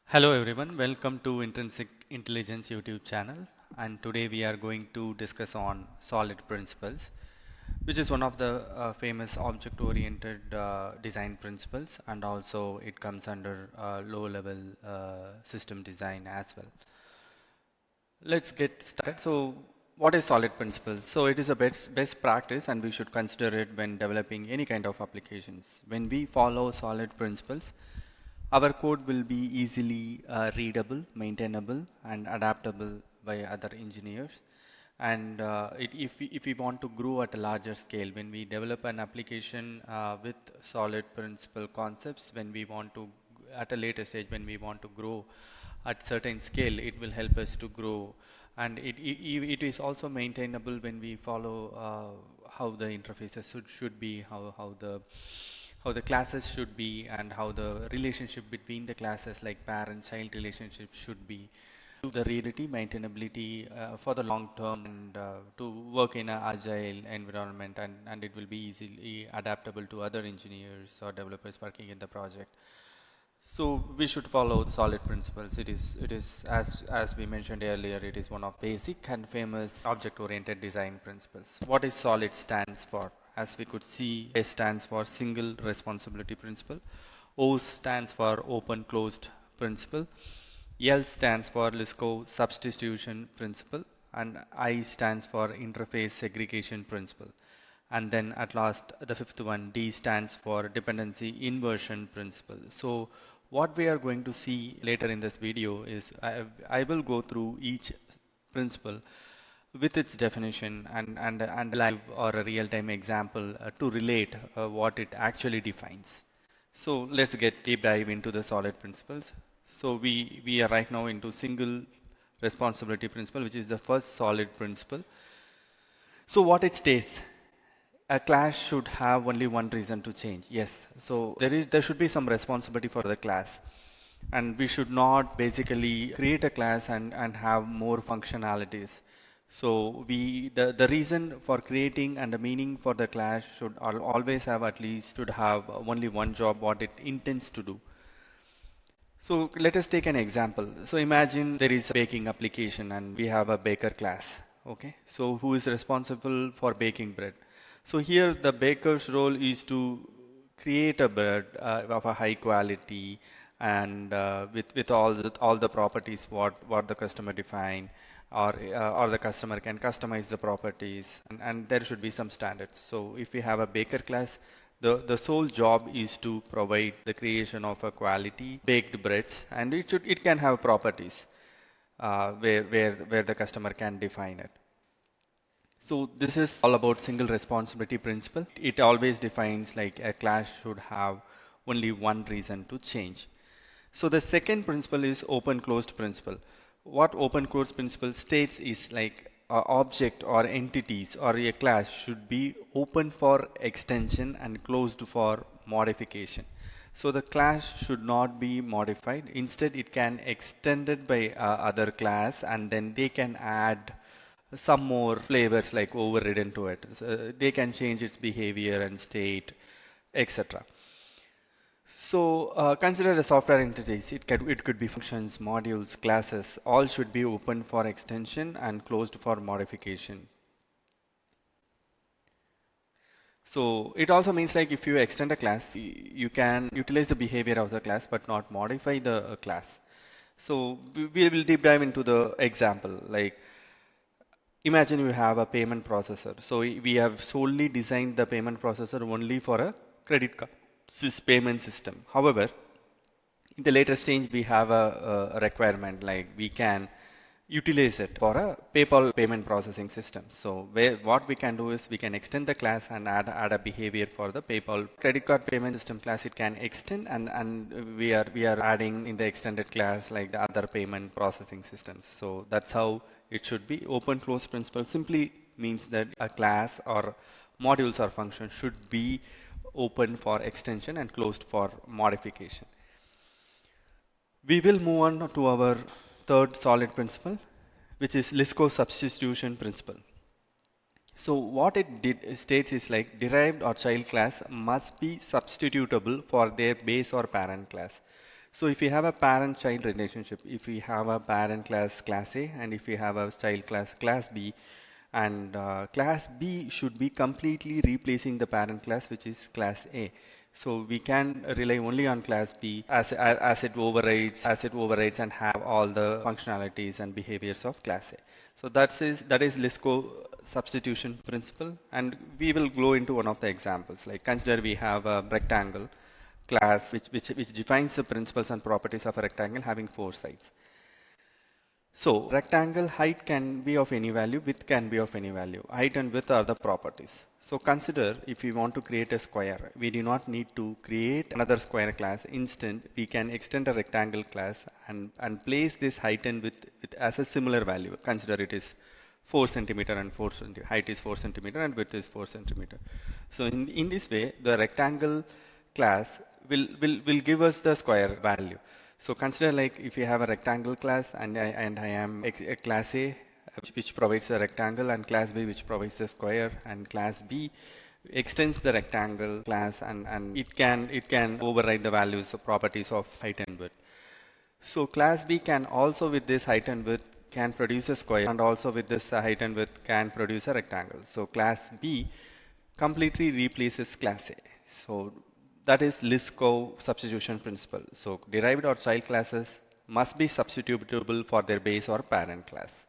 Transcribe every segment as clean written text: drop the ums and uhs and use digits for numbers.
Hello everyone, welcome to Intrinsic Intelligence YouTube channel, and today we are going to discuss on solid principles, which is one of the famous object-oriented design principles, and also it comes under low-level system design as well. Let's get started. So what is solid principles? So it is a best practice and we should consider it when developing any kind of applications. When we follow solid principles, our code will be easily readable, maintainable, and adaptable by other engineers. And if we want to grow at a larger scale, when we develop an application with solid principle concepts, when we want to, at a later stage, when we want to grow at certain scale, it will help us to grow. And it is also maintainable when we follow how the interfaces should be, how the classes should be, and how the relationship between the classes like parent-child relationship should be. The readability, maintainability for the long term, and to work in an agile environment, and it will be easily adaptable to other engineers or developers working in the project. So we should follow the solid principles. It is as we mentioned earlier, it is one of basic and famous object-oriented design principles. What is solid stands for? As we could see, S stands for single responsibility principle, O stands for open closed principle, L stands for Liskov substitution principle, and I stands for interface segregation principle. And then at last, the fifth one, D stands for dependency inversion principle. So what we are going to see later in this video is I will go through each principle with its definition and a live or a real-time example to relate what it actually defines. So let's get deep dive into the solid principles. So we are right now into single responsibility principle, which is the first solid principle. So what it states, a class should have only one reason to change. Yes, so there should be some responsibility for the class, and we should not basically create a class and have more functionalities. So the reason for creating and the meaning for the class should always have at least should have only one job what it intends to do. So let us take an example. So imagine there is a baking application and we have a baker class. Okay, so who is responsible for baking bread? So here the baker's role is to create a bread of a high quality and with all the properties what the customer define, or the customer can customize the properties, and there should be some standards. So if we have a baker class, the sole job is to provide the creation of a quality baked breads, and it can have properties where the customer can define it. So this is all about single responsibility principle. It always defines like a class should have only one reason to change. So the second principle is open closed principle. What open closed principle states is like a object or entities or a class should be open for extension and closed for modification. So the class should not be modified. Instead, it can extended by other class, and then they can add some more flavors like overridden to it. So they can change its behavior and state, etc. So consider the software entities. It could be functions, modules, classes. All should be open for extension and closed for modification. So it also means like if you extend a class, you can utilize the behavior of the class but not modify the class. So we will deep dive into the example. Like imagine you have a payment processor. So we have solely designed the payment processor only for a credit card payment system. However, in the later stage, we have a requirement like we can utilize it for a PayPal payment processing system. So what we can do is we can extend the class and add a behavior for the PayPal credit card payment system class. It can extend, and we are adding in the extended class like the other payment processing systems. So that's how it should be. Open close principle simply means that a class or modules or functions should be open for extension and closed for modification. We will move on to our third solid principle, which is Liskov substitution principle. So what it states is like derived or child class must be substitutable for their base or parent class. So if we have a parent-child relationship, if we have a parent class A, and if we have a child class B, and class B should be completely replacing the parent class, which is class A. So we can rely only on class B as it overrides and have all the functionalities and behaviors of class A. So that is Liskov substitution principle, and we will go into one of the examples. Like consider we have a rectangle class which defines the principles and properties of a rectangle having four sides. So rectangle height can be of any value, width can be of any value. Height and width are the properties. So consider if we want to create a square, we do not need to create another square class. Instead, we can extend a rectangle class and place this height and width as a similar value. Consider it is 4 centimeter and 4 centimeter, height is 4 centimeter and width is 4 centimeter. So in this way, the rectangle class will give us the square value. So consider like if you have a rectangle class and I am a class A which provides a rectangle and class B which provides a square, and class B extends the rectangle class and it can override the values or properties of height and width. So class B can also with this height and width can produce a square, and also with this height and width can produce a rectangle. So class B completely replaces class A. So that is Liskov substitution principle. So derived or child classes must be substitutable for their base or parent class.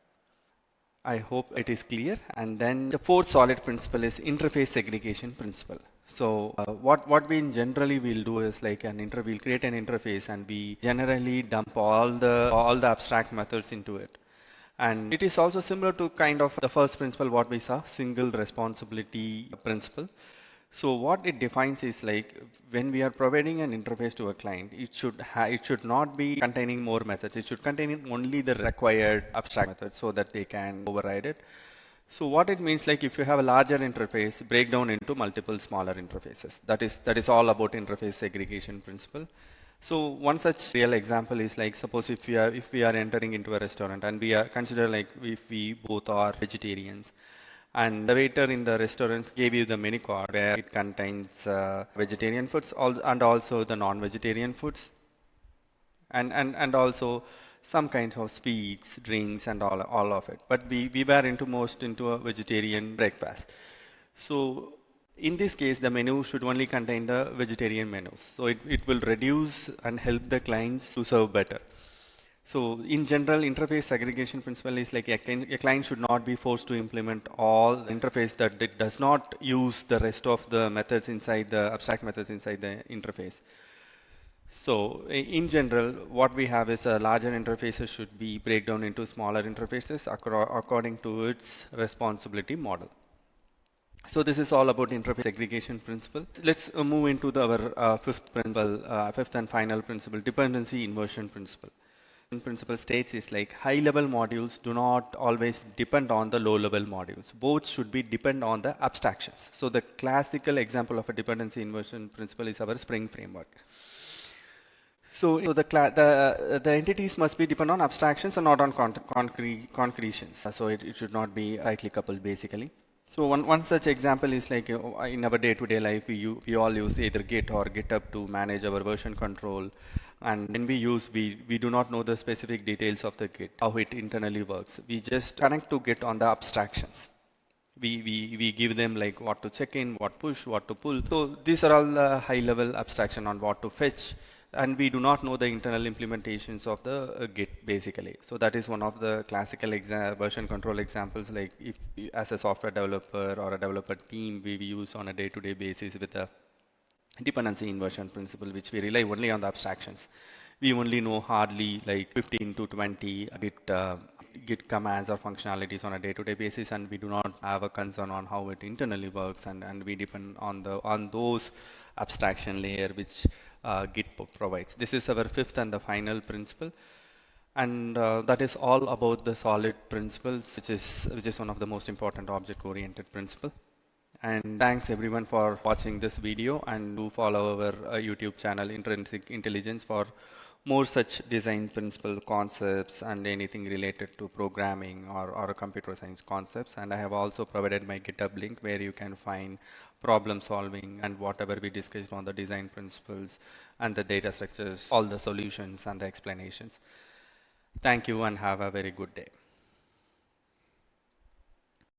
I hope it is clear. And then the fourth solid principle is interface segregation principle. So what we generally will do is like we'll create an interface and we generally dump all the abstract methods into it. And it is also similar to kind of the first principle what we saw, single responsibility principle. So what it defines is like when we are providing an interface to a client, it should not be containing more methods. It should contain only the required abstract methods so that they can override it. So what it means, like if you have a larger interface, break down into multiple smaller interfaces. That is all about interface segregation principle. So one such real example is like suppose if we are entering into a restaurant and we are consider like if we both are vegetarians, and the waiter in the restaurant gave you the menu card where it contains vegetarian foods and also the non-vegetarian foods, and also some kinds of sweets, drinks, and all of it. But we were most into a vegetarian breakfast. So in this case, the menu should only contain the vegetarian menus. So it will reduce and help the clients to serve better. So in general, interface segregation principle is like a client should not be forced to implement all the interface that it does not use the rest of the methods inside the abstract methods inside the interface. So in general, what we have is a larger interfaces should be break down into smaller interfaces according to its responsibility model. So this is all about interface segregation principle. Let's move into our fifth principle, fifth and final principle, dependency inversion principle. Principle states is like high-level modules do not always depend on the low-level modules. Both should be depend on the abstractions. So the classical example of a dependency inversion principle is our Spring framework. So the entities must be depend on abstractions and not on concretions. So it should not be tightly coupled basically. So one such example is like in our day-to-day life, we all use either Git or GitHub to manage our version control. And when we do not know the specific details of the Git, how it internally works. We just connect to Git on the abstractions. We give them like what to check in, what push, what to pull. So these are all the high-level abstraction on what to fetch. And we do not know the internal implementations of the Git basically. So that is one of the classical version control examples. Like if as a software developer or a developer team, we use on a day-to-day basis with a dependency inversion principle, which we rely only on the abstractions. We only know hardly like 15 to 20 Git commands or functionalities on a day-to-day basis, and we do not have a concern on how it internally works, and we depend on those abstraction layer which Git provides. This is our fifth and the final principle, and that is all about the solid principles, which is one of the most important object-oriented principle. And thanks everyone for watching this video, and do follow our YouTube channel Intrinsic Intelligence for more such design principle concepts and anything related to programming or computer science concepts. And I have also provided my GitHub link where you can find problem solving and whatever we discussed on the design principles and the data structures, all the solutions and the explanations. Thank you and have a very good day.